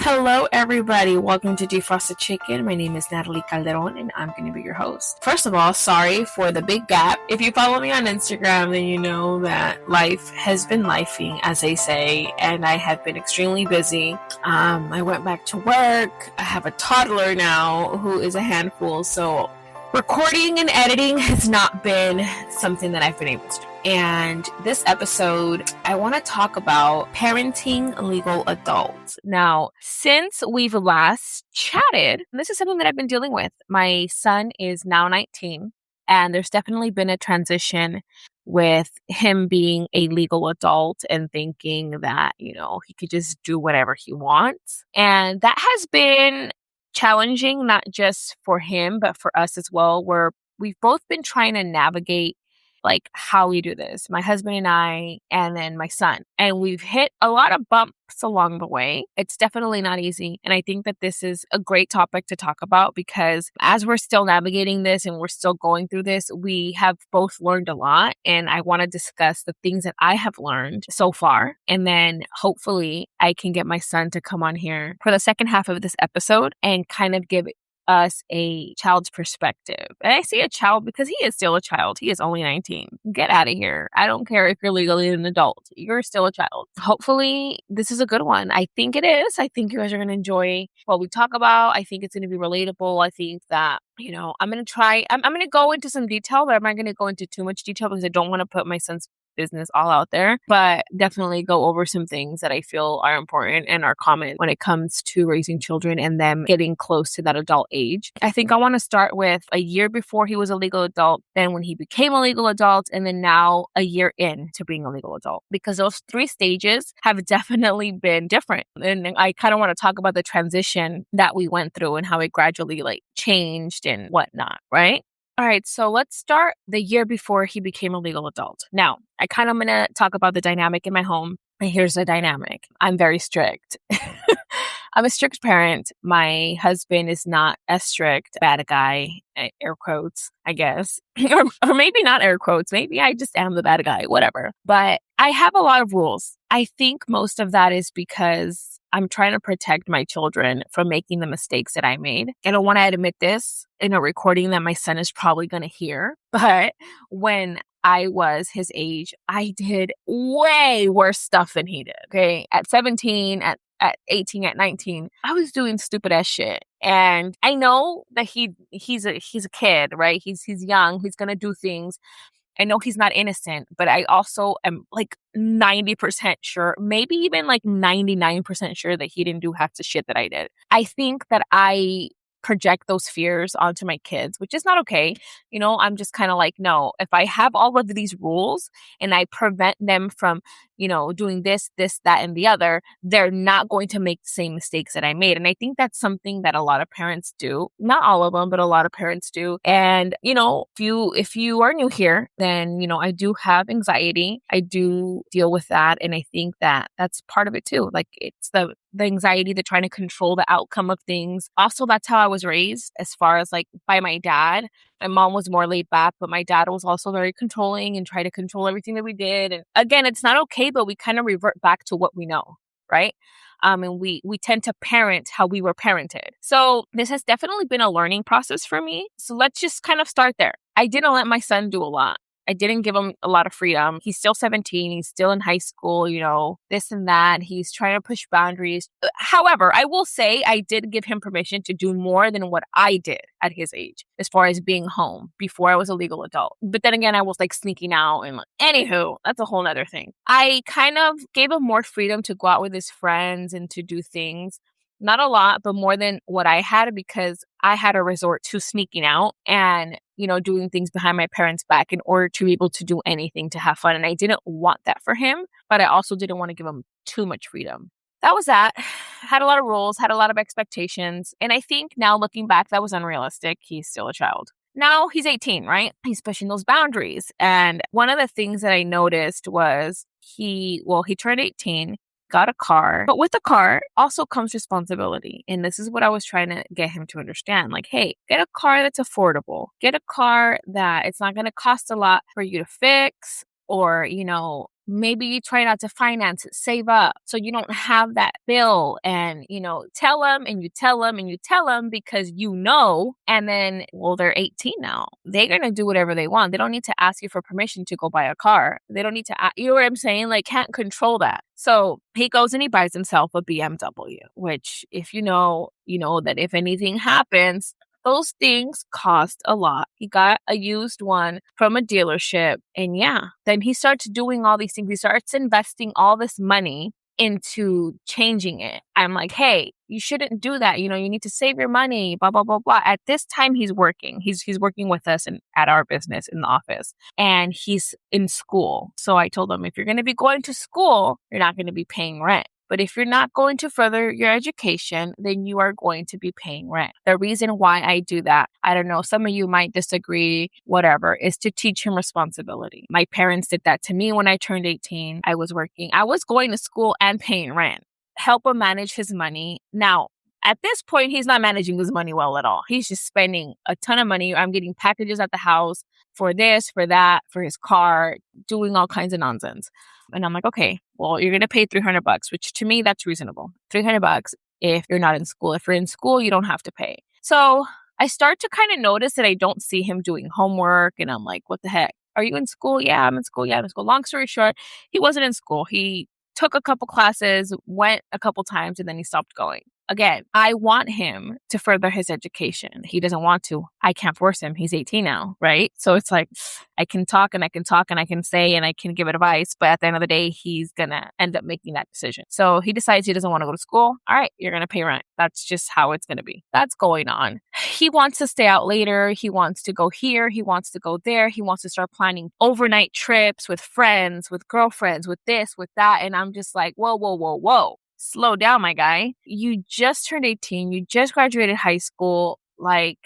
Hello, everybody. Welcome to Defrosted Chicken. My name is Natalie Calderon, and I'm going to be your host. First of all, sorry for the big gap. If you follow me on Instagram, then you know that life has been lifing, as they say, and I have been extremely busy. I went back to work. I have a toddler now who is a handful, so recording and editing has not been something that I've been able to do. And this episode, I want to talk about parenting legal adults. Now, since we've last chatted, this is something that I've been dealing with. My son is now 19, and there's definitely been a transition with him being a legal adult and thinking that, he could just do whatever he wants. And that has been challenging, not just for him, but for us as well, where we've both been trying to navigate like how we do this, my husband and I, and then my son. And we've hit a lot of bumps along the way. It's definitely not easy. And I think that this is a great topic to talk about because as we're still navigating this and we're still going through this, we have both learned a lot. And I want to discuss the things that I have learned so far. And then hopefully I can get my son to come on here for the second half of this episode and kind of give us a child's perspective. And I say a child because he is still a child. He is only 19. Get out of here. I don't care if you're legally an adult. You're still a child. Hopefully this is a good one. I think it is. I think you guys are going to enjoy what we talk about. I think it's going to be relatable. I think that, I'm going to go into some detail, but I'm not going to go into too much detail because I don't want to put my son's business all out there, but definitely go over some things that I feel are important and are common when it comes to raising children and them getting close to that adult age. I think I want to start with a year before he was a legal adult, then when he became a legal adult, and then now a year in to being a legal adult, because those three stages have definitely been different. And I kind of want to talk about the transition that we went through and how it gradually changed and whatnot, right? All right, so let's start the year before he became a legal adult. Now, I kind of going to talk about the dynamic in my home. And here's the dynamic. I'm very strict. I'm a strict parent. My husband is not as strict. Bad guy, air quotes, I guess. or maybe not air quotes. Maybe I just am the bad guy, whatever. But I have a lot of rules. I think most of that is because I'm trying to protect my children from making the mistakes that I made. I don't want to admit this in a recording that my son is probably going to hear, but when I was his age, I did way worse stuff than he did. Okay. At 17, at 18, at 19, I was doing stupid ass shit. And I know that he's a kid, right? He's young. He's going to do things. I know he's not innocent, but I also am 90% sure, maybe even 99% sure that he didn't do half the shit that I did. I think that I project those fears onto my kids, which is not okay. I'm just kind of no, if I have all of these rules and I prevent them from, doing this, that, and the other, they're not going to make the same mistakes that I made. And I think that's something that a lot of parents do. Not all of them, but a lot of parents do. And, if you are new here, then, I do have anxiety. I do deal with that. And I think that that's part of it too. It's the anxiety, the trying to control the outcome of things. Also, that's how I was raised as far as by my dad. My mom was more laid back, but my dad was also very controlling and tried to control everything that we did. And again, it's not okay, but we kind of revert back to what we know, right? And we tend to parent how we were parented. So this has definitely been a learning process for me. So let's just kind of start there. I didn't let my son do a lot. I didn't give him a lot of freedom. He's still 17. He's still in high school, this and that. He's trying to push boundaries. However, I will say I did give him permission to do more than what I did at his age, as far as being home before I was a legal adult. But then again, I was sneaking out and anywho, that's a whole nother thing. I kind of gave him more freedom to go out with his friends and to do things. Not a lot, but more than what I had, because I had to resort to sneaking out and, doing things behind my parents' back in order to be able to do anything to have fun. And I didn't want that for him, but I also didn't want to give him too much freedom. That was that. Had a lot of rules, had a lot of expectations. And I think now looking back, that was unrealistic. He's still a child. Now he's 18, right? He's pushing those boundaries. And one of the things that I noticed was he turned 18. Got a car, but with the car also comes responsibility. And this is what I was trying to get him to understand. Hey, get a car that's affordable. Get a car that it's not going to cost a lot for you to fix or, maybe you try not to finance it, save up so you don't have that bill, and, tell them and you tell them and you tell them because and then, well, they're 18 now. They're going to do whatever they want. They don't need to ask you for permission to go buy a car. They don't need to, you know what I'm saying? Like, can't control that. So he goes and he buys himself a BMW, which if you know that if anything happens, those things cost a lot. He got a used one from a dealership. And then he starts doing all these things. He starts investing all this money into changing it. I'm like, hey, you shouldn't do that. You need to save your money, blah, blah, blah, blah. At this time, he's working. He's working with us at our business in the office. And he's in school. So I told him, if you're going to be going to school, you're not going to be paying rent. But if you're not going to further your education, then you are going to be paying rent. The reason why I do that, I don't know, some of you might disagree, whatever, is to teach him responsibility. My parents did that to me when I turned 18. I was working. I was going to school and paying rent. Help him manage his money. Now, at this point, he's not managing his money well at all. He's just spending a ton of money. I'm getting packages at the house for this, for that, for his car, doing all kinds of nonsense. And I'm like, okay, well, you're going to pay $300, which to me, that's reasonable. $300 if you're not in school. If you're in school, you don't have to pay. So I start to kind of notice that I don't see him doing homework. And I'm like, what the heck? Are you in school? Yeah, I'm in school. Yeah, I'm in school. Long story short, he wasn't in school. He took a couple classes, went a couple times, and then he stopped going. Again, I want him to further his education. He doesn't want to. I can't force him. He's 18 now, right? So it's like, I can talk and I can say and I can give advice, but at the end of the day, he's going to end up making that decision. So he decides he doesn't want to go to school. All right, you're going to pay rent. That's just how it's going to be. That's going on. He wants to stay out later. He wants to go here. He wants to go there. He wants to start planning overnight trips with friends, with girlfriends, with this, with that. And I'm just like, whoa, whoa, whoa, whoa. Slow down, my guy. You just turned 18. You just graduated high school. Like,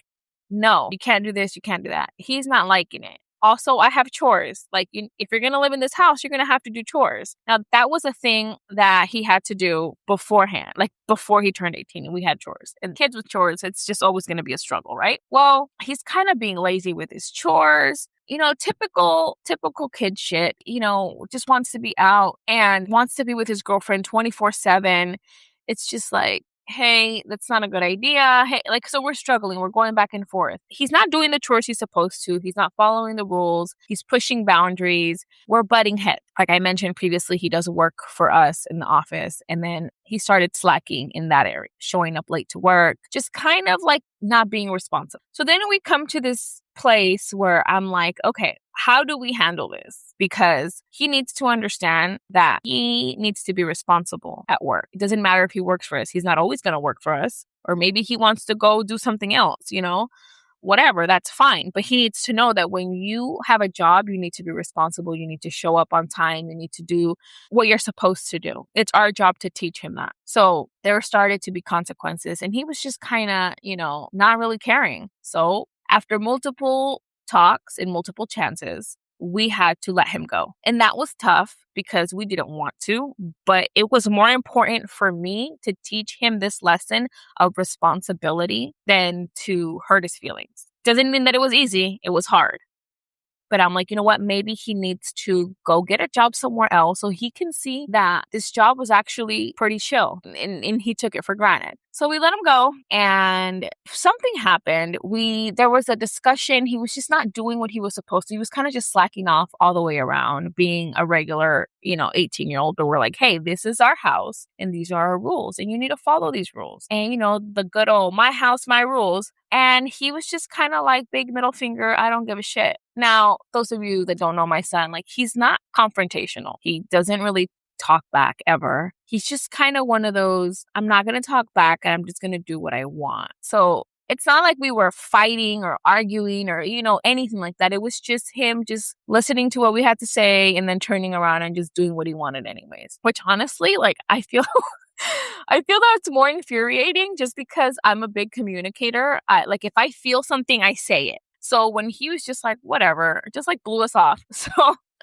no, you can't do this. You can't do that. He's not liking it. Also, I have chores. Like, if you're going to live in this house, you're going to have to do chores. Now, that was a thing that he had to do beforehand, like before he turned 18, and we had chores. And kids with chores, it's just always going to be a struggle, right? Well, he's kind of being lazy with his chores. Typical kid shit, just wants to be out and wants to be with his girlfriend 24/7. It's just like, hey, that's not a good idea. Hey, so we're struggling. We're going back and forth. He's not doing the chores he's supposed to. He's not following the rules. He's pushing boundaries. We're butting heads. Like I mentioned previously, he does work for us in the office. And then he started slacking in that area, showing up late to work, just kind of like not being responsive. So then we come to this place where I'm like, okay, how do we handle this? Because he needs to understand that he needs to be responsible at work. It doesn't matter if he works for us. He's not always going to work for us. Or maybe he wants to go do something else, whatever, that's fine. But he needs to know that when you have a job, you need to be responsible. You need to show up on time. You need to do what you're supposed to do. It's our job to teach him that. So there started to be consequences. And he was just kind of, not really caring. So after multiple talks and multiple chances, we had to let him go. And that was tough because we didn't want to, but it was more important for me to teach him this lesson of responsibility than to hurt his feelings. Doesn't mean that it was easy. It was hard. But I'm like, you know what? Maybe he needs to go get a job somewhere else so he can see that this job was actually pretty chill. And he took it for granted. So we let him go and something happened. There was a discussion. He was just not doing what he was supposed to. He was kind of just slacking off all the way around, being a regular, 18-year-old. But we're like, hey, this is our house and these are our rules and you need to follow these rules. And, the good old my house, my rules. And he was just kind of like big middle finger. I don't give a shit. Now, those of you that don't know my son, he's not confrontational. He doesn't really talk back ever. He's just kind of one of those, I'm not going to talk back and I'm just going to do what I want. So it's not like we were fighting or arguing or, anything like that. It was just him just listening to what we had to say and then turning around and just doing what he wanted anyways. Which honestly, I feel I feel that it's more infuriating just because I'm a big communicator. If I feel something, I say it. So when he was just like, whatever, just blew us off. So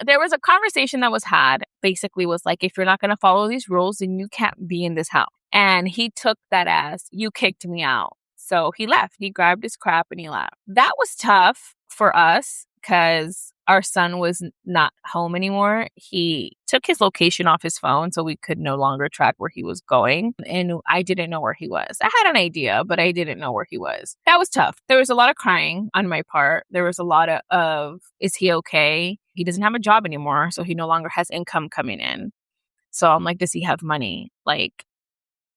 there was a conversation that was had, basically was like, if you're not going to follow these rules, then you can't be in this house. And he took that as, you kicked me out. So he left. He grabbed his crap and he left. That was tough for us because our son was not home anymore, he took his location off his phone so we could no longer track where he was going. And I didn't know where he was. I had an idea, but I didn't know where he was. That was tough. There was a lot of crying on my part. There was a lot of is he okay? He doesn't have a job anymore, so he no longer has income coming in. So I'm like, does he have money? Like,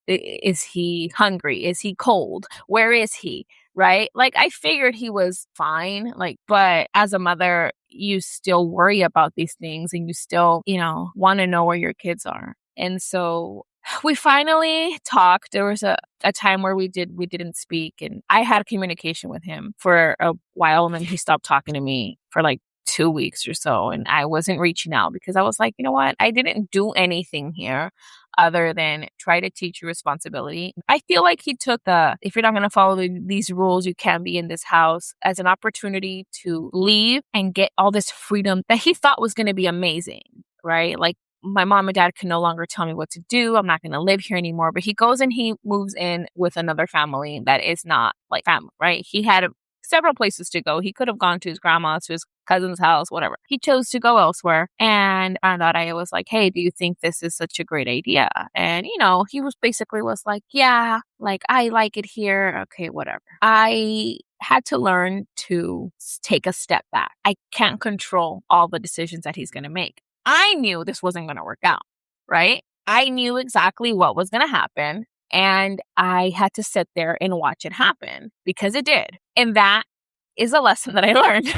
is he hungry? Is he cold? Where is he? Right? Like, I figured he was fine. Like, but as a mother, you still worry about these things and you still, want to know where your kids are. And so we finally talked. There was a time where we didn't speak, and I had communication with him for a while, and then he stopped talking to me for like 2 weeks or so. And I wasn't reaching out because I was like, you know what? I didn't do anything here other than try to teach you responsibility. I feel like he took if you're not going to follow these rules, you can't be in this house, as an opportunity to leave and get all this freedom that he thought was going to be amazing, right? Like, my mom and dad can no longer tell me what to do. I'm not going to live here anymore. But he goes and he moves in with another family that is not like family, right? He had several places to go. He could have gone to his grandma's, to his cousin's house, whatever. He chose to go elsewhere. And I thought, I was like, hey, do you think this is such a great idea? And, he was like, yeah, like, I like it here. Okay, whatever. I had to learn to take a step back. I can't control all the decisions that he's going to make. I knew this wasn't going to work out, right? I knew exactly what was going to happen. And I had to sit there and watch it happen, because it did. And that is a lesson that I learned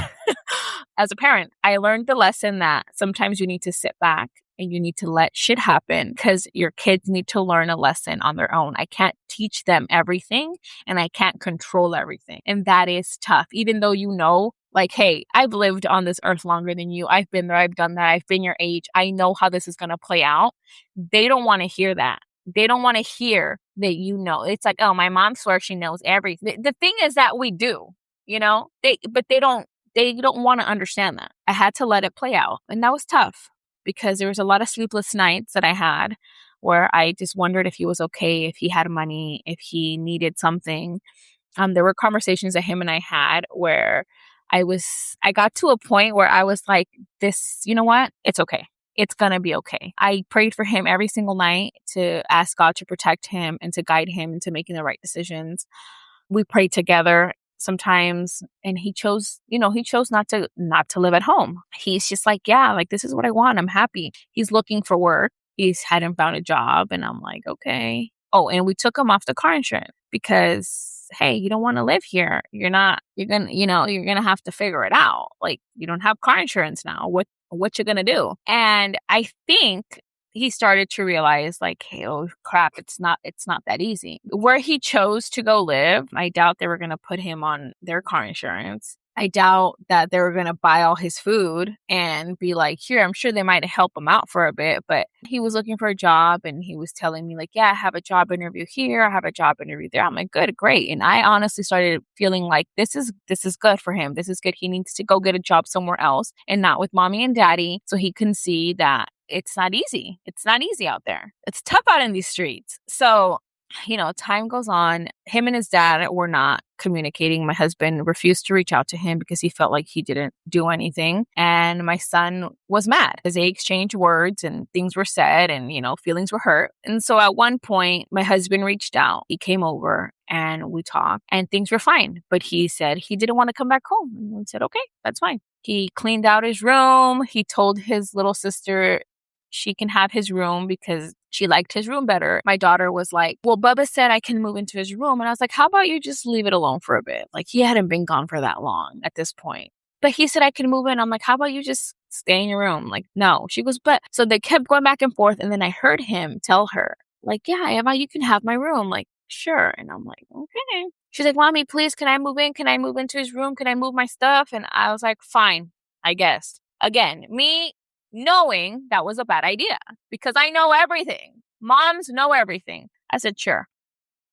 as a parent. I learned the lesson that sometimes you need to sit back and you need to let shit happen, because your kids need to learn a lesson on their own. I can't teach them everything and I can't control everything. And that is tough, even though like, hey, I've lived on this earth longer than you. I've been there. I've done that. I've been your age. I know how this is going to play out. They don't want to hear that. They don't want to hear that, it's like, oh, my mom swears she knows everything. The thing is that we do, but they don't want to understand that. I had to let it play out. And that was tough, because there was a lot of sleepless nights that I had where I just wondered if he was okay, if he had money, if he needed something. There were conversations that him and I had where I got to a point where I was like, this, you know what? It's okay. It's going to be okay. I prayed for him every single night to ask God to protect him and to guide him into making the right decisions. We prayed together sometimes, and he chose not to live at home. He's just like, yeah, like, this is what I want. I'm happy. He's looking for work. He's hadn't found a job. And I'm like, okay. Oh, and we took him off the car insurance because, hey, you don't want to live here. You're going to have to figure it out. Like, you don't have car insurance now. What you going to do? And I think he started to realize, like, hey, oh crap, it's not that easy. Where he chose to go live, I doubt they were going to put him on their car insurance. I doubt that they were going to buy all his food and be like, here, I'm sure they might help him out for a bit. But he was looking for a job, and he was telling me, like, yeah, I have a job interview here. I have a job interview there. I'm like, good, great. And I honestly started feeling like this is good for him. This is good. He needs to go get a job somewhere else and not with mommy and daddy, so he can see that it's not easy. It's not easy out there. It's tough out in these streets. So, time goes on. Him and his dad were not communicating. My husband refused to reach out to him because he felt like he didn't do anything. And my son was mad as they exchanged words and things were said and, feelings were hurt. And so at one point, my husband reached out. He came over and we talked and things were fine. But he said he didn't want to come back home. And we said, okay, that's fine. He cleaned out his room. He told his little sister she can have his room because she liked his room better. My daughter was like, well, Bubba said I can move into his room. And I was like, how about you just leave it alone for a bit? Like, he hadn't been gone for that long at this point. But he said I can move in. I'm like, how about you just stay in your room? Like, no. She goes, but. So they kept going back and forth. And then I heard him tell her, like, yeah, Emma, you can have my room. Like, sure. And I'm like, okay. She's like, Mommy, please, can I move in? Can I move into his room? Can I move my stuff? And I was like, fine, I guess. Again, me knowing that was a bad idea because I know everything. Moms know everything. I said, sure.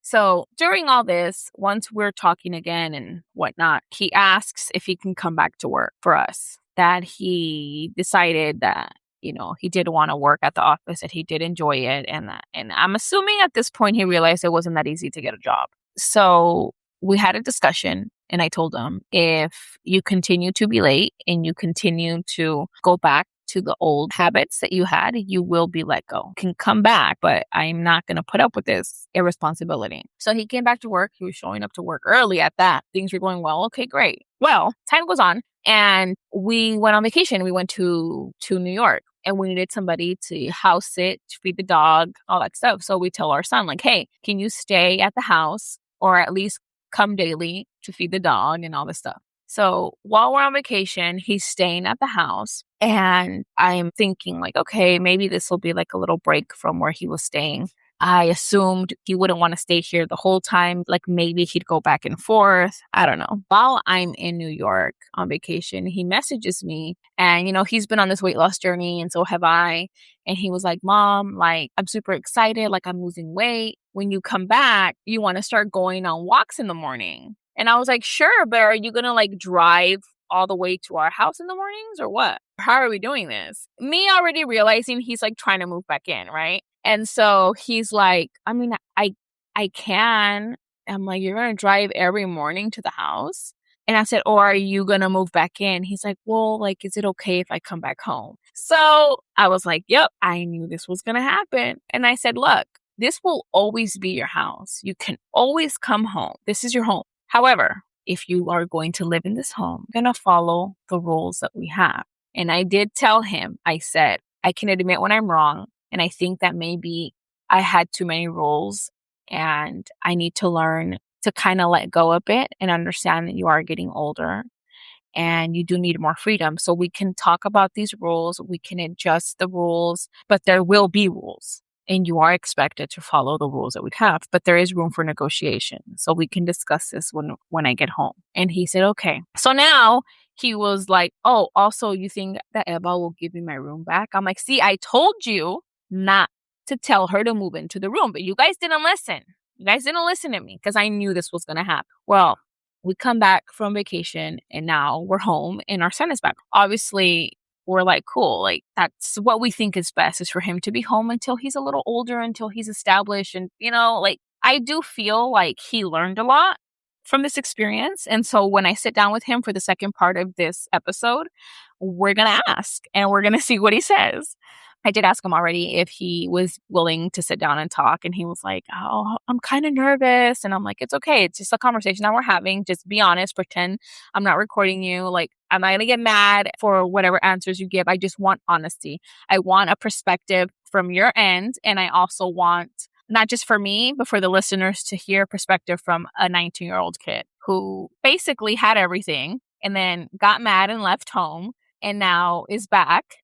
So during all this, once we're talking again and whatnot, he asks if he can come back to work for us, that he decided that, he did want to work at the office, that he did enjoy it. And I'm assuming at this point, he realized it wasn't that easy to get a job. So we had a discussion And I told him, if you continue to be late and you continue to go back to the old habits that you had, you will be let go. You can come back, but I'm not going to put up with this irresponsibility. So he came back to work. He was showing up to work early at that. Things were going well. Okay, great. Well, time goes on and we went on vacation. We went to New York and we needed somebody to house sit, to feed the dog, all that stuff. So we tell our son, like, hey, can you stay at the house or at least come daily to feed the dog and all this stuff? So while we're on vacation, he's staying at the house and I'm thinking like, okay, maybe this will be like a little break from where he was staying. I assumed he wouldn't want to stay here the whole time. Like maybe he'd go back and forth. I don't know. While I'm in New York on vacation, he messages me and, he's been on this weight loss journey and so have I. And he was like, Mom, like, I'm super excited. Like I'm losing weight. When you come back, you want to start going on walks in the morning. And I was like, sure, but are you going to like drive all the way to our house in the mornings or what? How are we doing this? Me already realizing he's like trying to move back in, right? And so he's like, I mean, I can. I'm like, you're going to drive every morning to the house? And I said, or are you going to move back in? He's like, well, like, is it okay if I come back home? So I was like, yep, I knew this was going to happen. And I said, look, this will always be your house. You can always come home. This is your home. However, if you are going to live in this home, you're going to follow the rules that we have. And I did tell him, I said, I can admit when I'm wrong. And I think that maybe I had too many rules and I need to learn to kind of let go a bit and understand that you are getting older and you do need more freedom. So we can talk about these rules. We can adjust the rules, but there will be rules. And you are expected to follow the rules that we have, but there is room for negotiation. So we can discuss this when I get home. And he said, okay. So now he was like, oh, also you think that Eva will give me my room back? I'm like, see, I told you not to tell her to move into the room, but you guys didn't listen. You guys didn't listen to me because I knew this was going to happen. Well, we come back from vacation and now we're home and our son is back. Obviously, we're like, cool, like that's what we think is best is for him to be home until he's a little older, until he's established. And, like I do feel like he learned a lot from this experience. And so when I sit down with him for the second part of this episode, we're going to ask and we're going to see what he says. I did ask him already if he was willing to sit down and talk. And he was like, oh, I'm kind of nervous. And I'm like, it's okay. It's just a conversation that we're having. Just be honest. Pretend I'm not recording you. Like, I'm not going to get mad for whatever answers you give. I just want honesty. I want a perspective from your end. And I also want, not just for me, but for the listeners to hear perspective from a 19-year-old kid who basically had everything and then got mad and left home and now is back.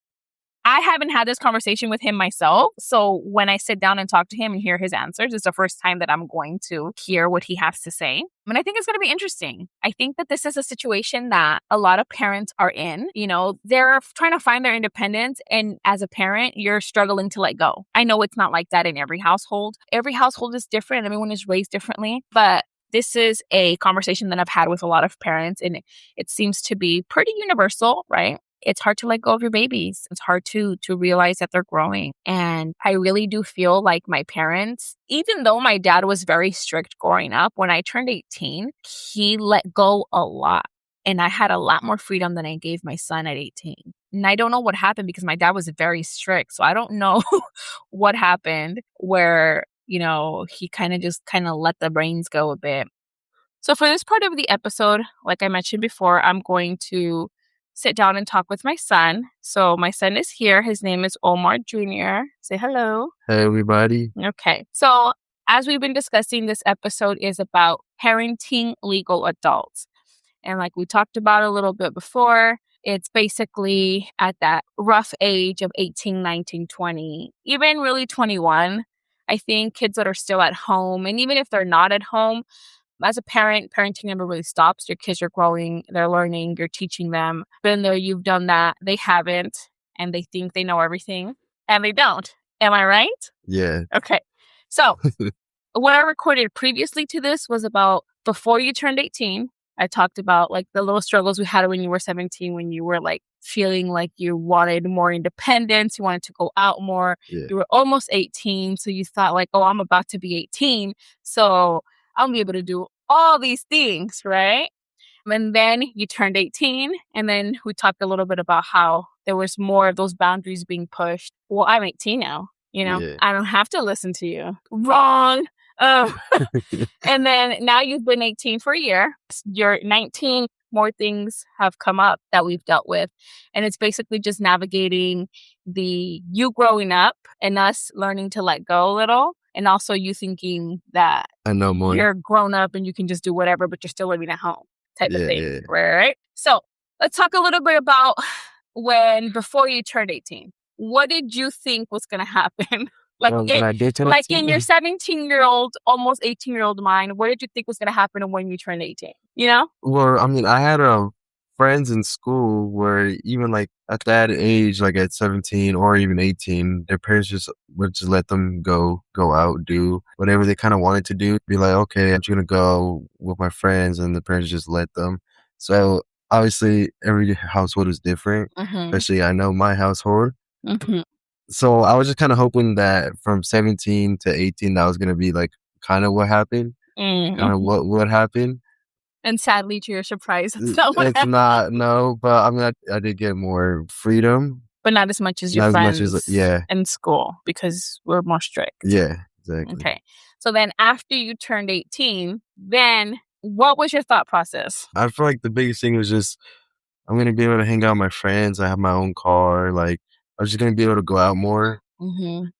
I haven't had this conversation with him myself. So when I sit down and talk to him and hear his answers, it's the first time that I'm going to hear what he has to say. And I think it's going to be interesting. I think that this is a situation that a lot of parents are in. They're trying to find their independence. And as a parent, you're struggling to let go. I know it's not like that in every household. Every household is different. Everyone is raised differently. But this is a conversation that I've had with a lot of parents. And it seems to be pretty universal, right? It's hard to let go of your babies. It's hard to realize that they're growing. And I really do feel like my parents, even though my dad was very strict growing up, when I turned 18, he let go a lot. And I had a lot more freedom than I gave my son at 18. And I don't know what happened because my dad was very strict. So I don't know what happened where, he kind of let the reins go a bit. So for this part of the episode, like I mentioned before, I'm going to sit down and talk with my son. So my son is here. His name is Omar Jr. Say hello. Hey, everybody. Okay. So as we've been discussing, this episode is about parenting legal adults. And like we talked about a little bit before, it's basically at that rough age of 18, 19, 20, even really 21. I think kids that are still at home, and even if they're not at home, as a parent, parenting never really stops. Your kids are growing, they're learning, you're teaching them. Been there, you've done that. They haven't, and they think they know everything, and they don't. Am I right? Yeah. Okay. So what I recorded previously to this was about before you turned 18. I talked about like the little struggles we had when you were 17, when you were like feeling like you wanted more independence, you wanted to go out more. Yeah. You were almost 18, so you thought like, oh, I'm about to be 18, so I'll be able to do all these things, right? And then you turned 18, and then we talked a little bit about how there was more of those boundaries being pushed. Well, I'm 18 now. Yeah. I don't have to listen to you. Wrong. And then now you've been 18 for a year. You're 19. More things have come up that we've dealt with. And it's basically just navigating you growing up and us learning to let go a little. And also you thinking that I know more. You're grown up and you can just do whatever, but you're still living at home type of thing. Yeah. Right? So let's talk a little bit about before you turned 18. What did you think was going to happen? When I did turn 18? In your 17-year-old, almost 18-year-old mind, what did you think was going to happen when you turned 18? Well, I mean, I had friends in school where even like at that age, like at 17 or even 18, their parents would just let them go out, do whatever they kind of wanted to do. Be like, okay, I'm just gonna go with my friends, and the parents just let them. So obviously, every household is different. Especially, I know my household. So I was just kind of hoping that from 17 to 18, that was gonna be like kind of what happened, kind of what happened. And sadly, to your surprise, it's not what happened. Not, no, but I mean, I did get more freedom. But not as much as your friends in school, because we're more strict. Yeah, exactly. Okay. So then after you turned 18, then what was your thought process? I feel like the biggest thing was just, I'm going to be able to hang out with my friends. I have my own car. Like, I was just going to be able to go out more.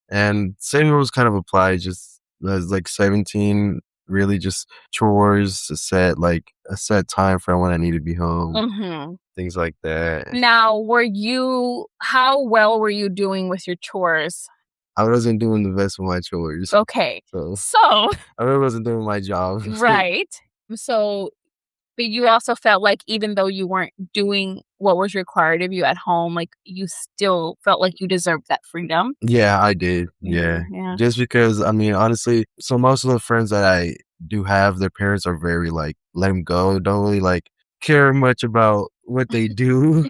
And same rules kind of apply, just as like 17, really just chores, a set time for when I need to be home, things like that. Now, how well were you doing with your chores? I wasn't doing the best with my chores. Okay. So I really wasn't doing my job. Right. So, but you also felt like even though you weren't doing what was required of you at home, like you still felt like you deserved that freedom. Yeah, I did. Yeah. Just because, I mean, honestly, so most of the friends that I do have, their parents are very like, let them go. Don't really like care much about what they do.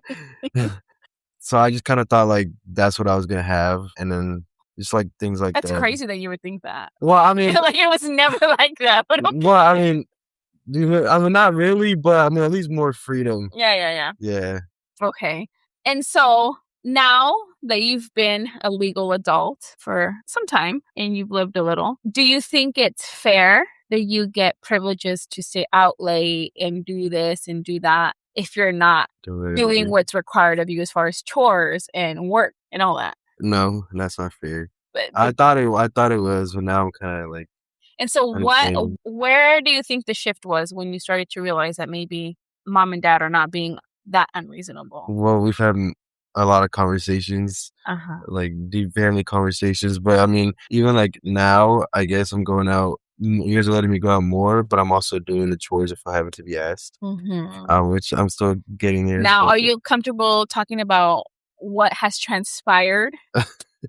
So I just kind of thought like that's what I was going to have. And then just like things like that. That's crazy that you would think that. Well, I mean, like it was never like that. But okay. Well, I mean, not really, but I mean, at least more freedom. Yeah. Yeah. Okay. And so now that you've been a legal adult for some time and you've lived a little, do you think it's fair that you get privileges to stay out late and do this and do that if you're not doing what's required of you as far as chores and work and all that? No, that's not fair. But I thought it was, but now I'm kind of like. And so where do you think the shift was when you started to realize that maybe mom and dad are not being that unreasonable? Well, we've had a lot of conversations, like deep family conversations. But I mean, even like now, I guess I'm going out. You guys are letting me go out more, but I'm also doing the chores if I happen to be asked, which I'm still getting there. Now, are you comfortable talking about what has transpired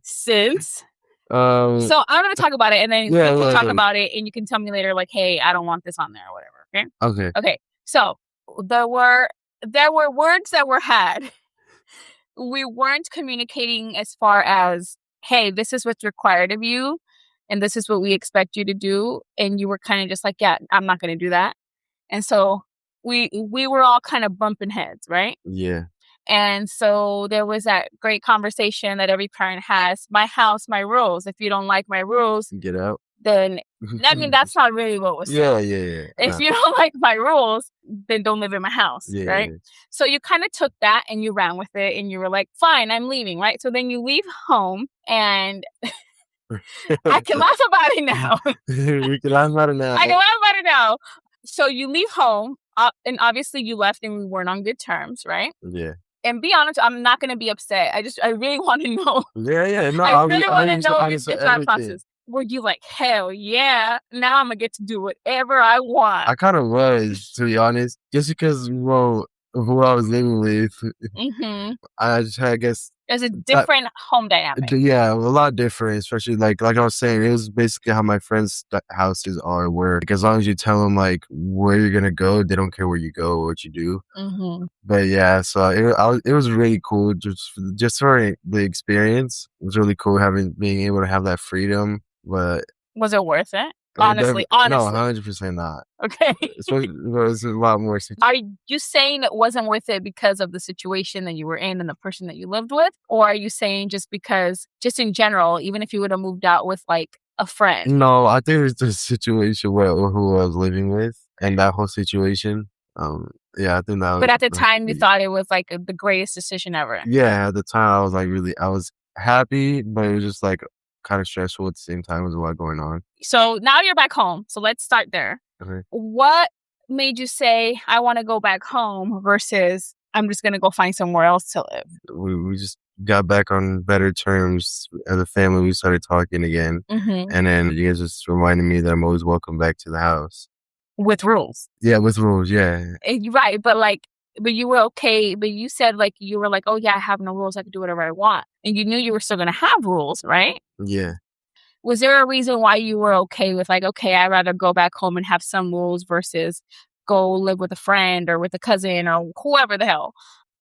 since? So I'm going to talk about it, and then you can talk about it, and you can tell me later, like, hey, I don't want this on there or whatever. Okay. So there were words that were had. We weren't communicating as far as, hey, this is what's required of you, and this is what we expect you to do. And you were kind of just like, yeah, I'm not going to do that. And so we were all kind of bumping heads, right? Yeah. And so there was that great conversation that every parent has. My house, my rules. If you don't like my rules, get out. Then, I mean, that's not really what was said. Yeah. If you don't like my rules, then don't live in my house, right? Yeah. So you kind of took that and you ran with it and you were like, fine, I'm leaving, right? So then you leave home and I can laugh about it now. We can laugh about it now. I can laugh about it now. So you leave home and obviously you left and we weren't on good terms, right? Yeah. And be honest, I'm not going to be upset. I really want to know. Yeah. No, I really want to know your thought process. Were you like, hell yeah, now I'm going to get to do whatever I want? I kind of was, to be honest. Just because, well, of who I was living with, I guess. There's a different home dynamic. Yeah, a lot different, especially like I was saying, it was basically how my friends' houses are, where like, as long as you tell them like where you're going to go, they don't care where you go or what you do. But yeah, so it was really cool just for the experience. It was really cool being able to have that freedom. But was it worth it? Honestly. No, 100% not. Okay. So there's a lot more. Are you saying it wasn't worth it because of the situation that you were in and the person that you lived with? Or are you saying just because, just in general, even if you would have moved out with like a friend? No, I think it's the situation who I was living with and that whole situation. Yeah, I think that was. But at the time, you thought it was like the greatest decision ever. Yeah, at the time I was like I was happy, but it was just like kind of stressful at the same time. There was a lot going on. So now you're back home. So let's start there. Okay. What made you say, I want to go back home versus I'm just going to go find somewhere else to live? We just got back on better terms as a family. We started talking again. Mm-hmm. And then you guys just reminded me that I'm always welcome back to the house. With rules. Yeah, with rules, yeah. Right, but you were okay, but you said like, you were like, oh yeah, I have no rules, I can do whatever I want. And you knew you were still going to have rules, right? Yeah. Was there a reason why you were okay with like, okay, I'd rather go back home and have some rules versus go live with a friend or with a cousin or whoever the hell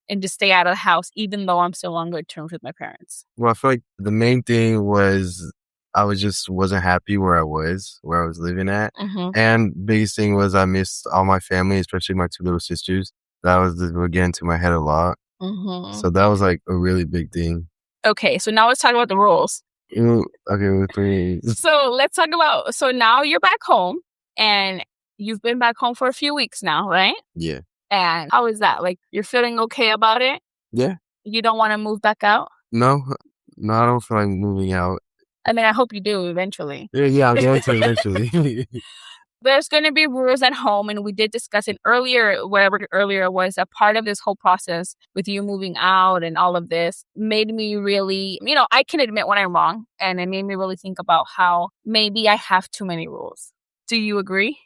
and just stay out of the house, even though I'm still on good terms with my parents? Well, I feel like the main thing was I wasn't happy where I was living at. Mm-hmm. And biggest thing was I missed all my family, especially my two little sisters. That was getting to my head a lot. Mm-hmm. So that was like a really big thing. Okay, so now let's talk about the rules. Okay, please. So let's talk about, so now you're back home and you've been back home for a few weeks now, right? Yeah. And how is that? Like, you're feeling okay about it? Yeah. You don't want to move back out? No, I don't feel like moving out. I mean, I hope you do eventually. Yeah, I'm going to eventually. There's going to be rules at home, and we did discuss it earlier, whatever earlier was a part of this whole process with you moving out and all of this made me really, I can admit when I'm wrong, and it made me really think about how maybe I have too many rules. Do you agree?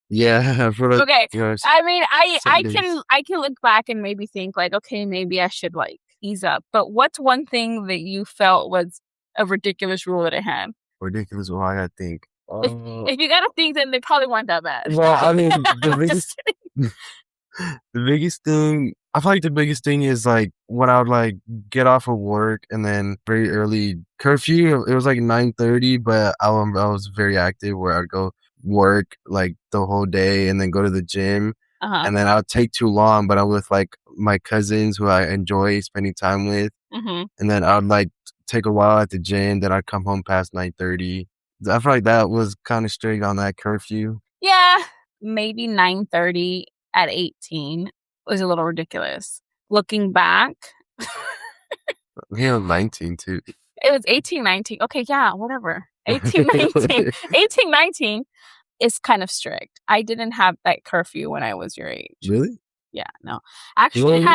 Yeah. Okay. I mean, I can look back and maybe think like, okay, maybe I should like ease up. But what's one thing that you felt was a ridiculous rule that I had? Ridiculous? Well, I gotta think. If you gotta think, then they probably weren't that bad. Well, I mean, the biggest thing, I feel like the biggest thing is like when I would like get off of work and then very early curfew, it was like 9:30, but I was very active where I'd go work like the whole day and then go to the gym. Uh-huh. And then I would take too long, but I'm with like my cousins who I enjoy spending time with. Mm-hmm. And then I'd like take a while at the gym, then I'd come home past 9:30. I feel like that was kind of strict on that curfew. Yeah, maybe 9:30 at 18 was a little ridiculous. Looking back. He was 19 too. It was 18, 19. Okay, yeah, whatever. 18, 19. 18, 19 is kind of strict. I didn't have that curfew when I was your age. Really? Yeah, no. I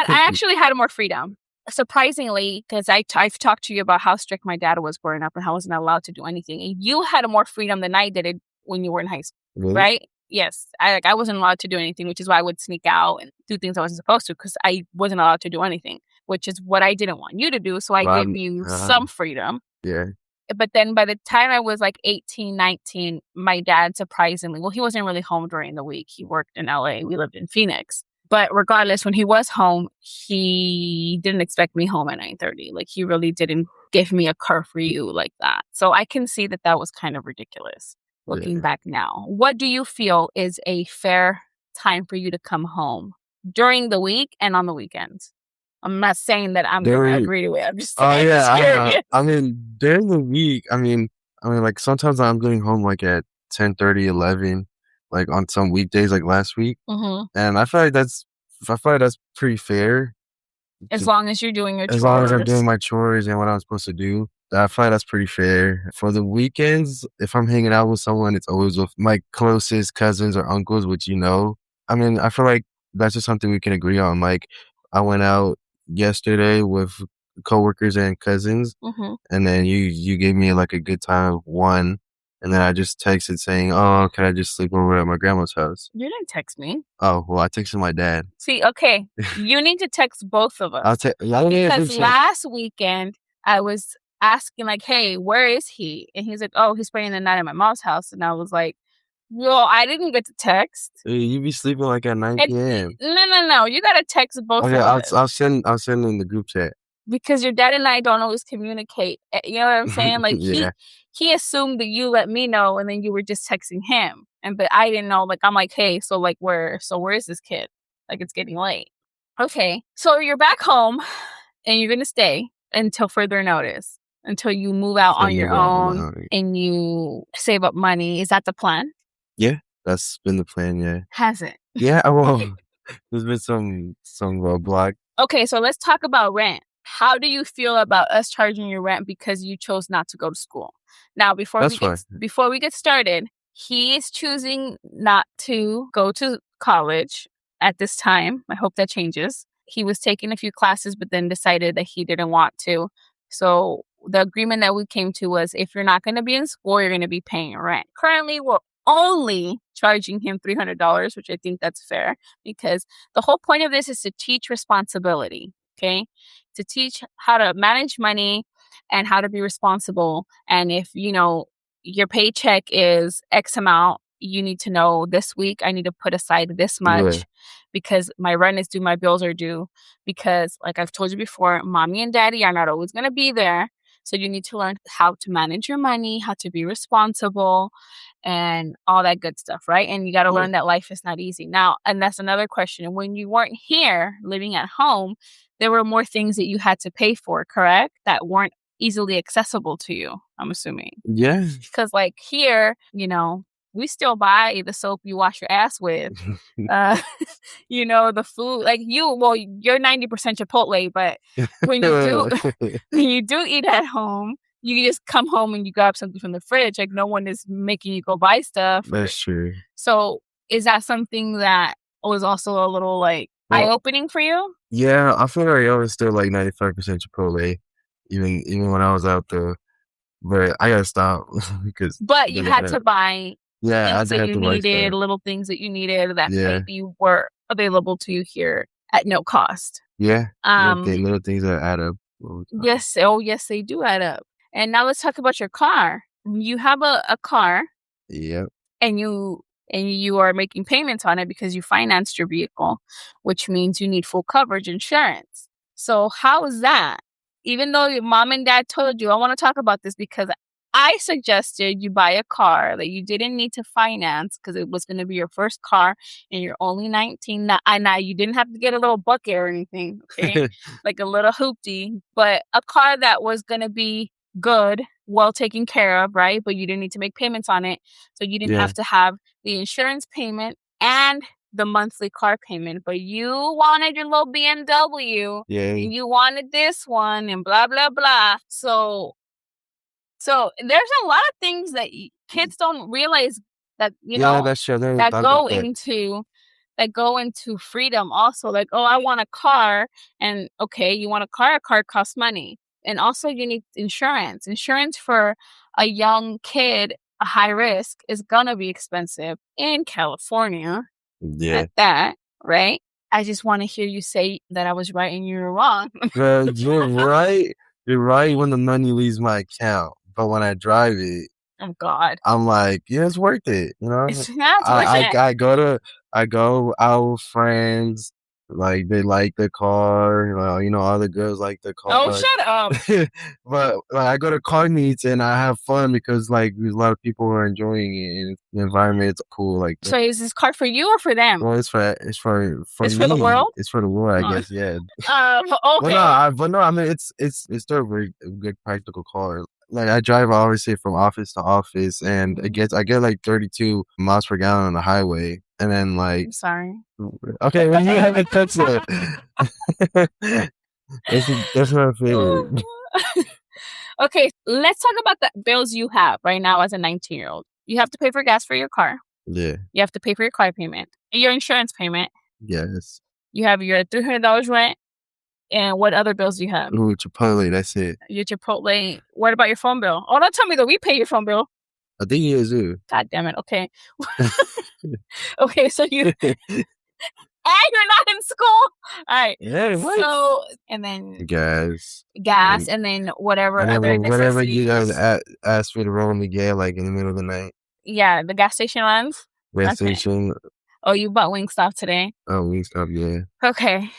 actually had more freedom. Surprisingly, because I've talked to you about how strict my dad was growing up and how I wasn't allowed to do anything. And you had more freedom than I did when you were in high school, Really? right? Yes. I wasn't allowed to do anything, which is why I would sneak out and do things I wasn't supposed to because I wasn't allowed to do anything, which is what I didn't want you to do. So I gave you some freedom. Yeah. But then by the time I was like 18, 19, my dad surprisingly, he wasn't really home during the week. He worked in LA. We lived in Phoenix. But regardless, when he was home, he didn't expect me home at 9:30. Like, he really didn't give me a curfew like that. So I can see that was kind of ridiculous looking back now. What do you feel is a fair time for you to come home during the week and on the weekends? I'm not saying that I'm going to agree to it. I'm just saying. Oh, yeah. I mean, during the week, I mean, like sometimes I'm getting home like at 10:30, 11. Like on some weekdays, like last week, and I feel like that's pretty fair. As long as you're doing your chores. As long as I'm doing my chores and what I'm supposed to do, I feel like that's pretty fair. For the weekends, if I'm hanging out with someone, it's always with my closest cousins or uncles, which I mean, I feel like that's just something we can agree on. Like, I went out yesterday with coworkers and cousins, and then you gave me like a good time of one. And then I just texted saying, oh, can I just sleep over at my grandma's house? You didn't text me. Oh, well, I texted my dad. See, okay. You need to text both of us. Because last weekend, I was asking, like, hey, where is he? And he's like, oh, he's spending the night at my mom's house. And I was like, well, I didn't get to text. You be sleeping like at 9 p.m. No. You got to text both of us. I'll send in the group chat. because your dad and I don't always communicate. You know what I'm saying? Like Yeah. he assumed that you let me know, and then you were just texting him, but I didn't know. Like I'm like, hey, so where is this kid? Like it's getting late. Okay, so you're back home, and you're gonna stay until further notice, until you move out on your own and you save up money. Is that the plan? Yeah, that's been the plan. Yeah. Has it? Yeah. Well, there's been some roadblock. Okay, so let's talk about rent. How do you feel about us charging your rent because you chose not to go to school? Now, before we get started, he is choosing not to go to college at this time. I hope that changes. He was taking a few classes, but then decided that he didn't want to. So the agreement that we came to was if you're not going to be in school, you're going to be paying rent. Currently, we're only charging him $300, which I think that's fair, because the whole point of this is to teach responsibility, okay? To teach how to manage money and how to be responsible. And if, your paycheck is X amount, you need to know this week I need to put aside this much because my rent is due, my bills are due. Because like I've told you before, mommy and daddy are not always going to be there. So you need to learn how to manage your money, how to be responsible, and all that good stuff, right? And you got to learn that life is not easy. Now, and that's another question. When you weren't here living at home, there were more things that you had to pay for, correct? That weren't easily accessible to you, I'm assuming. Yeah. Because like here, we still buy the soap you wash your ass with. The food, like you're 90% Chipotle, but when you do eat at home, you just come home and you grab something from the fridge. Like no one is making you go buy stuff. That's true. So is that something that was also a little eye-opening for you? Yeah, I feel like I was still like 95% Chipotle, even when I was out there. But I gotta stop because. But you had to buy. Yeah, things that you needed, little things that you needed that maybe were available to you here at no cost. Yeah, little things that add up. Yes, they do add up. And now let's talk about your car. You have a car. Yep. And you are making payments on it because you financed your vehicle, which means you need full coverage insurance. So how is that? Even though your mom and dad told you, I want to talk about this because I suggested you buy a car that you didn't need to finance because it was going to be your first car and you're only 19. Now you didn't have to get a little bucket or anything, okay? Like a little hoopty, but a car that was going to be good, well taken care of, right? But you didn't need to make payments on it. So you didn't have to have the insurance payment and the monthly car payment. But you wanted your little BMW. Yeah. And you wanted this one and blah, blah, blah. So there's a lot of things that kids don't realize that, that's true. that go into freedom also. Like, oh, I want a car. And okay, you want a car costs money. And also you need insurance. Insurance for a young kid, a high risk, is going to be expensive in California. Yeah. At that, right? I just want to hear you say that I was right and you were wrong. Well, you're right. You're right when the money leaves my account. But when I drive it, oh God, I'm like, yeah, it's worth it. It's not worth it. I go out with friends. Like they like the car, all the girls like the car. Oh, shut up! But I go to car meets and I have fun because there's a lot of people who are enjoying it and the environment's cool. Like, so is this car for you or for them? Well, it's for it's me. For the world. It's for the world, I guess. Yeah. Okay. I mean, it's still a very good practical car. Like I drive obviously from office to office, and I get like 32 miles per gallon on the highway, and then like. I'm sorry. Okay, well, you haven't touched it. That's my favorite. Okay, let's talk about the bills you have right now as a 19-year-old. You have to pay for gas for your car. Yeah. You have to pay for your car payment, your insurance payment. Yes. You have your $300 rent. And what other bills do you have? Ooh, Chipotle, that's it. Your Chipotle. What about your phone bill? Oh, don't tell me that we pay your phone bill. I think you do. God damn it. Okay. Okay, so you... and you're not in school? All right. Yeah, what? So, and then... Gas, and then whatever you guys ask me to roll me gas, like, in the middle of the night. Yeah, the gas station runs? Gas station. Oh, you bought Wingstop today? Oh, Wingstop, yeah. Okay.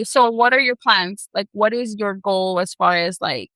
So what are your plans? Like, what is your goal as far as like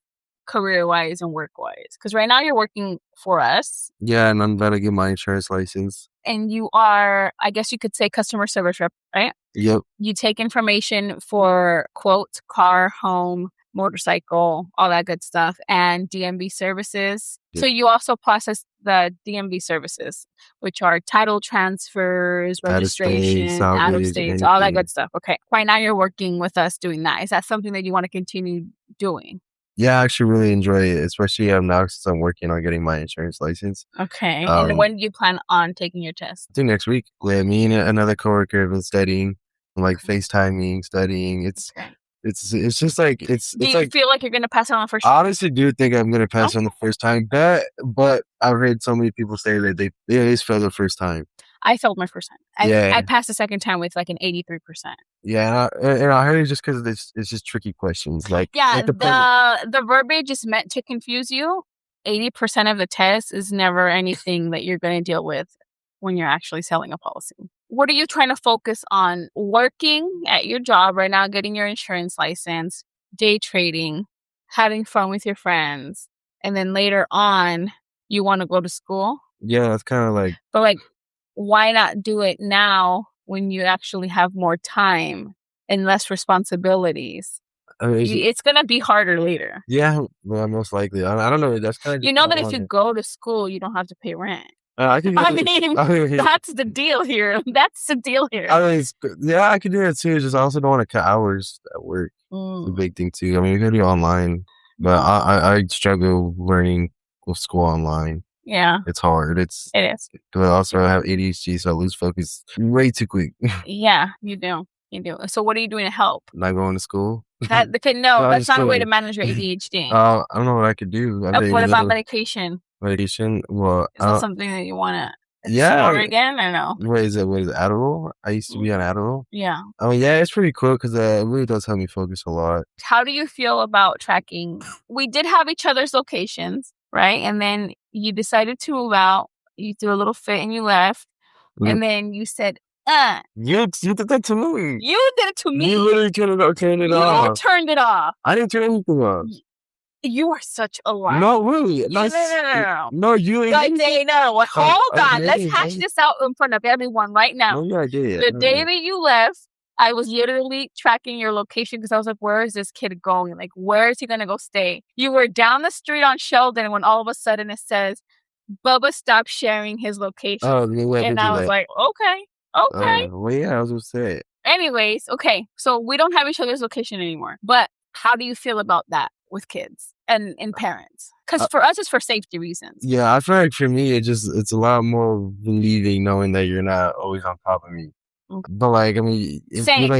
career-wise and work-wise? Because right now you're working for us. Yeah, and I'm about to get my insurance license. And you are, I guess you could say, customer service rep, right? Yep. You take information for quote, car, home, motorcycle, all that good stuff, and DMV services. Yep. So you also process the DMV services, which are title transfers, registration, out of states, all that good stuff. Okay. Right now you're working with us doing that. Is that something that you want to continue doing? Yeah, I actually really enjoy it, especially now since I'm working on getting my insurance license. Okay. And when do you plan on taking your test? I think next week. Yeah, me and another coworker have been studying, like FaceTiming, studying. It's just like Do you feel like you're gonna pass it on the first time? I honestly do think I'm gonna pass on the first time, but I've heard so many people say that they always fail the first time. I failed my first time. I passed the second time with like an 83%. Yeah, and I heard it just because it's just tricky questions. Like the verbiage is meant to confuse you. 80% of the test is never anything that you're going to deal with when you're actually selling a policy. What are you trying to focus on? Working at your job right now, getting your insurance license, day trading, having fun with your friends, and then later on, you want to go to school? Yeah, that's kind of like... But like, why not do it now when you actually have more time and less responsibilities? It's going to be harder later. Yeah, well, most likely. I don't know. That's kind of... You know that if you go to school, you don't have to pay rent. That's the deal here. That's the deal here. I could do it too. Just I also don't want to cut hours at work. It's a big thing too. I mean, we could do online, but I struggle learning with school online. Yeah, it's hard. It is. Because I also have ADHD, so I lose focus way too quick. Yeah, you do. So what are you doing to help? Not going to school? That's not a way to manage your ADHD. I don't know what I could do. What about medication? Medication? Well, is that something that you want to explore again or no? What is it? Adderall? I used to be on Adderall. Yeah. Oh, yeah, it's pretty cool because it really does help me focus a lot. How do you feel about tracking? We did have each other's locations, right? And then you decided to move out. You threw a little fit and you left. And then you said, You did that to me. You did it to me. You literally turned it off. You turned it off. I didn't turn anything off. You are such a liar. No, really. No, you ain't. No. Hold on. Let's hash this out in front of everyone right now. No, yeah, I did. The day that you left, I was literally tracking your location because I was like, where is this kid going? Like, where is he going to go stay? You were down the street on Sheldon when all of a sudden it says, Bubba stopped sharing his location. And I was like, okay. Well, yeah, I was going to say it. Anyways, okay. So we don't have each other's location anymore. But how do you feel about that with kids and parents? Because for us, it's for safety reasons. Yeah, I feel like for me, it's a lot more relieving knowing that you're not always on top of me. Okay. But like, I mean,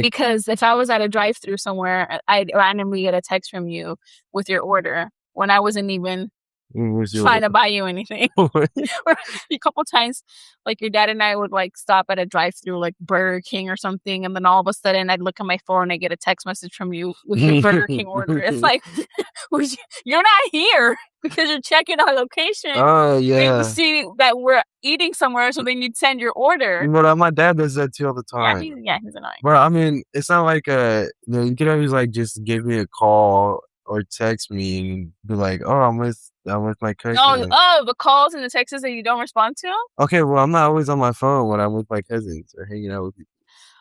because if I was at a drive-thru somewhere, I'd randomly get a text from you with your order when I wasn't even trying to buy you anything. A couple times, like your dad and I would like stop at a drive-thru like Burger King or something, and then all of a sudden I'd look at my phone and I get a text message from you with your Burger King order. It's like, you're not here because you're checking our location. Oh, yeah. You see that we're eating somewhere, so then you'd send your order. But my dad does that too all the time. Yeah, he's annoying. But I mean, it's not like you can always like just give me a call or text me and be like, "Oh, I'm with my cousin." The calls and the texts that you don't respond to? Okay, well, I'm not always on my phone when I'm with my cousins or hanging out with people.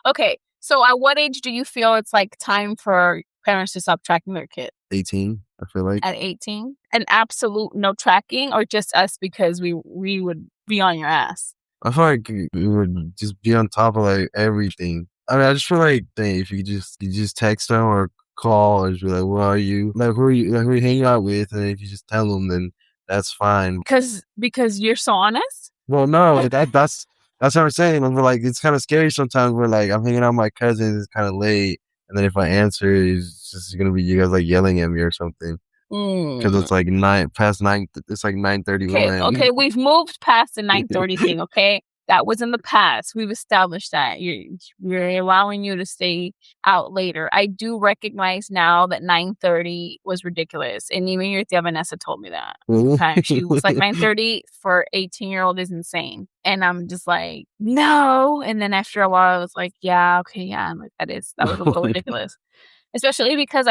Okay, so at what age do you feel it's like time for parents to stop tracking their kids? 18, I feel like. At 18? An absolute no tracking, or just us because we would be on your ass? I feel like we would just be on top of like everything. I mean, I just feel like if you just text them or call or just be like, "Where are you? Like, who are you hanging out with?" And if you just tell them, then that's fine. Because you're so honest? Well, no, that's what I'm saying. We're like, it's kind of scary sometimes. We're like, I'm hanging out with my cousins. It's kind of late, and then if I answer, it's just gonna be you guys like yelling at me or something. Because it's like 9 past 9. It's like 9:31. Okay, we've moved past the 9:30 thing. Okay, That was in the past. We've established that. We're allowing you to stay out later. I do recognize now that 9:30 was ridiculous. And even your tia Vanessa told me that. Okay. She was like, 9:30 for 18-year-old is insane. And I'm just like, no. And then after a while, I was like, yeah, okay, yeah. I'm like, that was a little ridiculous. Especially because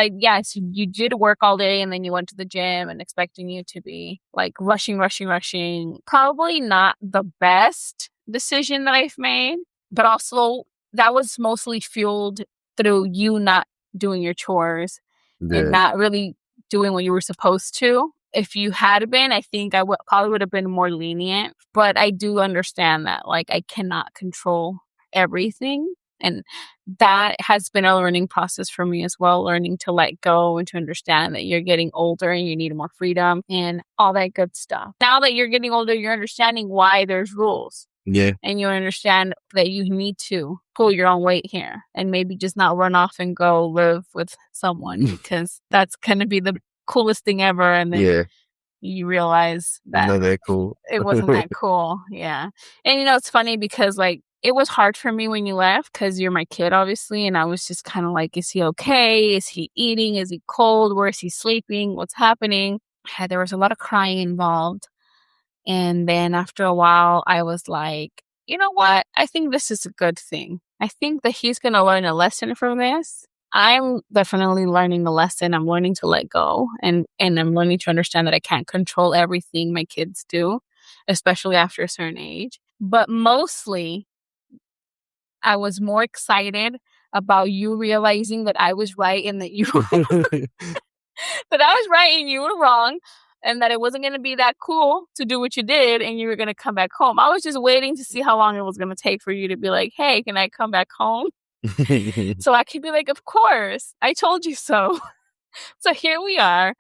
you did work all day and then you went to the gym and expecting you to be like rushing. Probably not the best decision that I've made, but also that was mostly fueled through you not doing your chores and not really doing what you were supposed to. If you had been, I think I probably would have been more lenient, but I do understand that like I cannot control everything. And that has been a learning process for me as well, learning to let go and to understand that you're getting older and you need more freedom and all that good stuff. Now that you're getting older, you're understanding why there's rules. Yeah. And you understand that you need to pull your own weight here and maybe just not run off and go live with someone because that's going to be the coolest thing ever. And then you realize that not that cool. It wasn't that cool. Yeah. And it's funny because like, it was hard for me when you left because you're my kid, obviously. And I was just kind of like, is he okay? Is he eating? Is he cold? Where is he sleeping? What's happening? There was a lot of crying involved. And then after a while, I was like, you know what? I think this is a good thing. I think that he's going to learn a lesson from this. I'm definitely learning a lesson. I'm learning to let go. And I'm learning to understand that I can't control everything my kids do, especially after a certain age. But mostly, I was more excited about you realizing that I was right and that you that I was right and you were wrong and that it wasn't going to be that cool to do what you did and you were going to come back home. I was just waiting to see how long it was going to take for you to be like, hey, can I come back home? So I could be like, of course, I told you so. So here we are.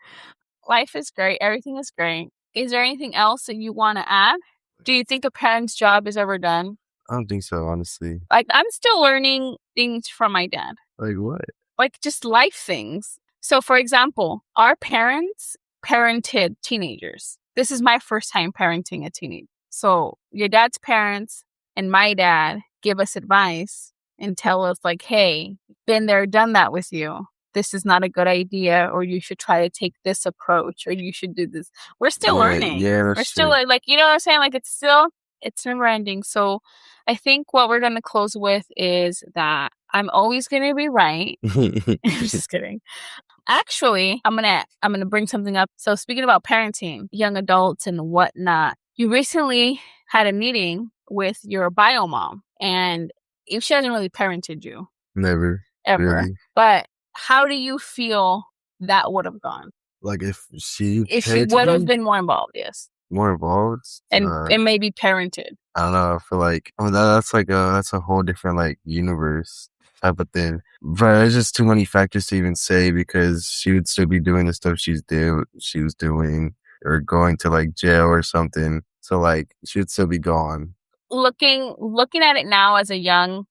Life is great. Everything is great. Is there anything else that you want to add? Do you think a parent's job is ever done? I don't think so, honestly. Like, I'm still learning things from my dad. Like what? Like, just life things. So, for example, our parents parented teenagers. This is my first time parenting a teenager. So, your dad's parents and my dad give us advice and tell us, like, hey, been there, done that with you. This is not a good idea, or you should try to take this approach, or you should do this. We're still learning. Yeah, we're still like, you know what I'm saying? Like, it's never ending. So I think what we're going to close with is that I'm always going to be right. I'm just kidding. Actually, I'm going to bring something up. So speaking about parenting, young adults and whatnot, you recently had a meeting with your bio mom and she hasn't really parented you. Never. Ever. Really. But how do you feel that would have gone? Like if she would have been more involved, yes. More involved and maybe parented. I don't know. I feel like that's a whole different like universe type of thing. But there's just too many factors to even say because she would still be doing the stuff she was doing or going to like jail or something. So like she would still be gone. Looking at it now as a young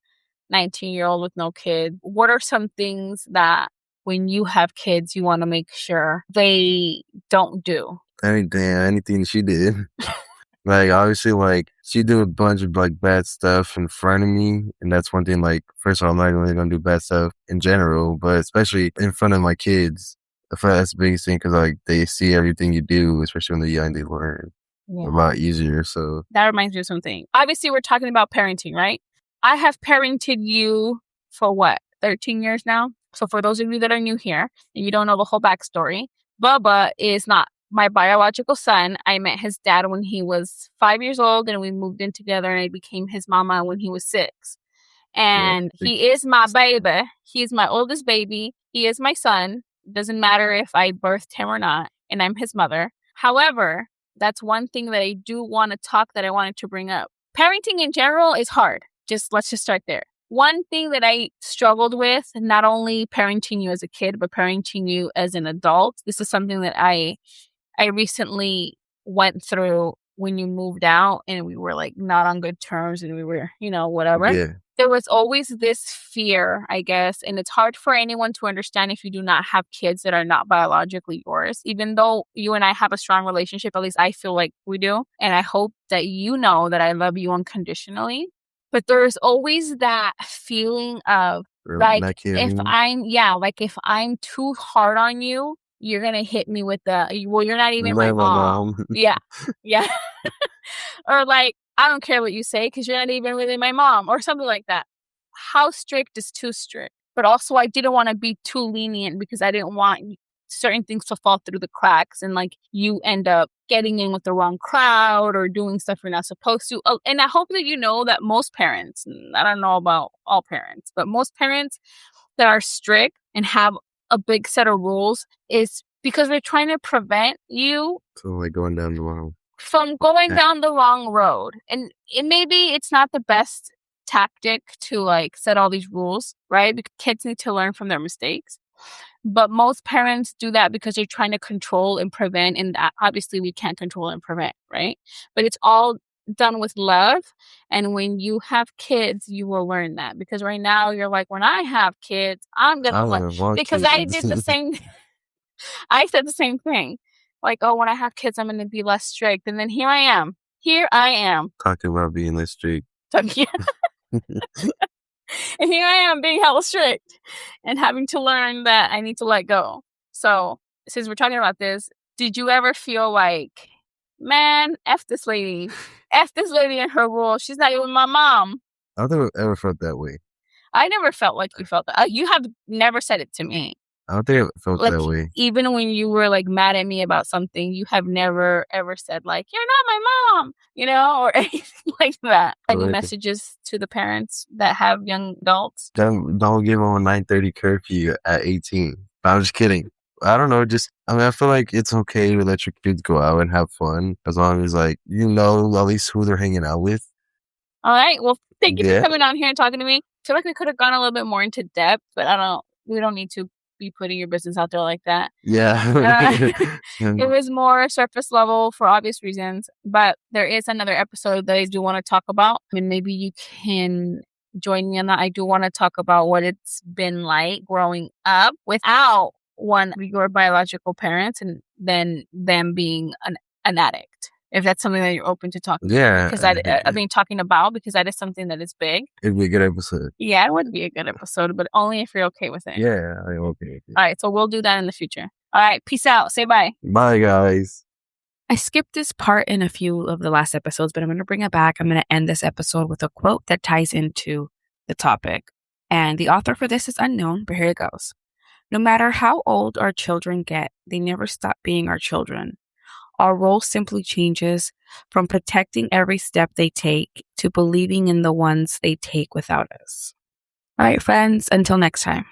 19-year-old with no kid, what are some things that when you have kids you want to make sure they don't do? Anything she did. Like, obviously, like, she did a bunch of, like, bad stuff in front of me, and that's one thing, like, first of all, I'm not really gonna do bad stuff in general, but especially in front of my kids. I feel like that's the biggest thing, because, like, they see everything you do, especially when they're young, they learn a lot easier, so. That reminds me of something. Obviously, we're talking about parenting, right? I have parented you for what, 13 years now? So for those of you that are new here, and you don't know the whole backstory, Bubba is not my biological son. I met his dad when he was 5 years old and we moved in together and I became his mama when he was 6. And he is my baby. He's my oldest baby. He is my son. Doesn't matter if I birthed him or not. And I'm his mother. However, that's one thing that I do want to that I wanted to bring up. Parenting in general is hard. Let's just start there. One thing that I struggled with, not only parenting you as a kid, but parenting you as an adult. This is something that I recently went through when you moved out and we were like not on good terms and we were, whatever. Yeah. there was always this fear, I guess, and it's hard for anyone to understand if you do not have kids that are not biologically yours. Even though you and I have a strong relationship, at least I feel like we do. And I hope that you know that I love you unconditionally. But there's always that feeling of like, if I'm too hard on you, you're going to hit me with you're not even my mom. Yeah. Yeah. Or like, I don't care what you say because you're not even really my mom or something like that. How strict is too strict? But also I didn't want to be too lenient because I didn't want certain things to fall through the cracks and like you end up getting in with the wrong crowd or doing stuff you're not supposed to. And I hope that you know that most parents, I don't know about all parents, but most parents that are strict and have a big set of rules is because they're trying to prevent you like going down the wrong from going down the wrong road. And maybe it's not the best tactic to like set all these rules, right? Because kids need to learn from their mistakes. But most parents do that because they're trying to control and prevent. And obviously we can't control and prevent, right? But it's all done with love. And when you have kids, you will learn that. Because right now you're like, when I have kids, I'm going to because I did the same. I said the same thing. Like, oh, when I have kids, I'm going to be less strict. And then here I am. Talking about being less strict. And here I am being hella strict and having to learn that I need to let go. So since we're talking about this, did you ever feel like, man, F this lady and her rules. She's not even my mom. I don't ever felt that way. I never felt like you felt that. You have never said it to me. I don't think I felt that way. Even when you were like mad at me about something, you have never ever said like, you're not my mom, or anything like that. Any messages to the parents that have young adults? Don't give them a 9:30 curfew at 18. I'm just kidding. I don't know. I feel like it's okay to let your kids go out and have fun as long as like, at least who they're hanging out with. All right. Well, thank you for coming on here and talking to me. I feel like we could have gone a little bit more into depth, but we don't need to be putting your business out there like that. Yeah. It was more surface level for obvious reasons, but there is another episode that I do want to talk about, and maybe you can join me on that. I do want to talk about what it's been like growing up without one of your biological parents and then them being an addict. If that's something that you're open to talking about. Because talking about, because that is something that is big. It'd be a good episode. Yeah, it would be a good episode, but only if you're okay with it. Yeah, I'm okay with it. All right, so we'll do that in the future. All right, peace out. Say bye. Bye, guys. I skipped this part in a few of the last episodes, but I'm going to bring it back. I'm going to end this episode with a quote that ties into the topic. And the author for this is unknown, but here it goes. No matter how old our children get, they never stop being our children. Our role simply changes from protecting every step they take to believing in the ones they take without us. All right, friends, until next time.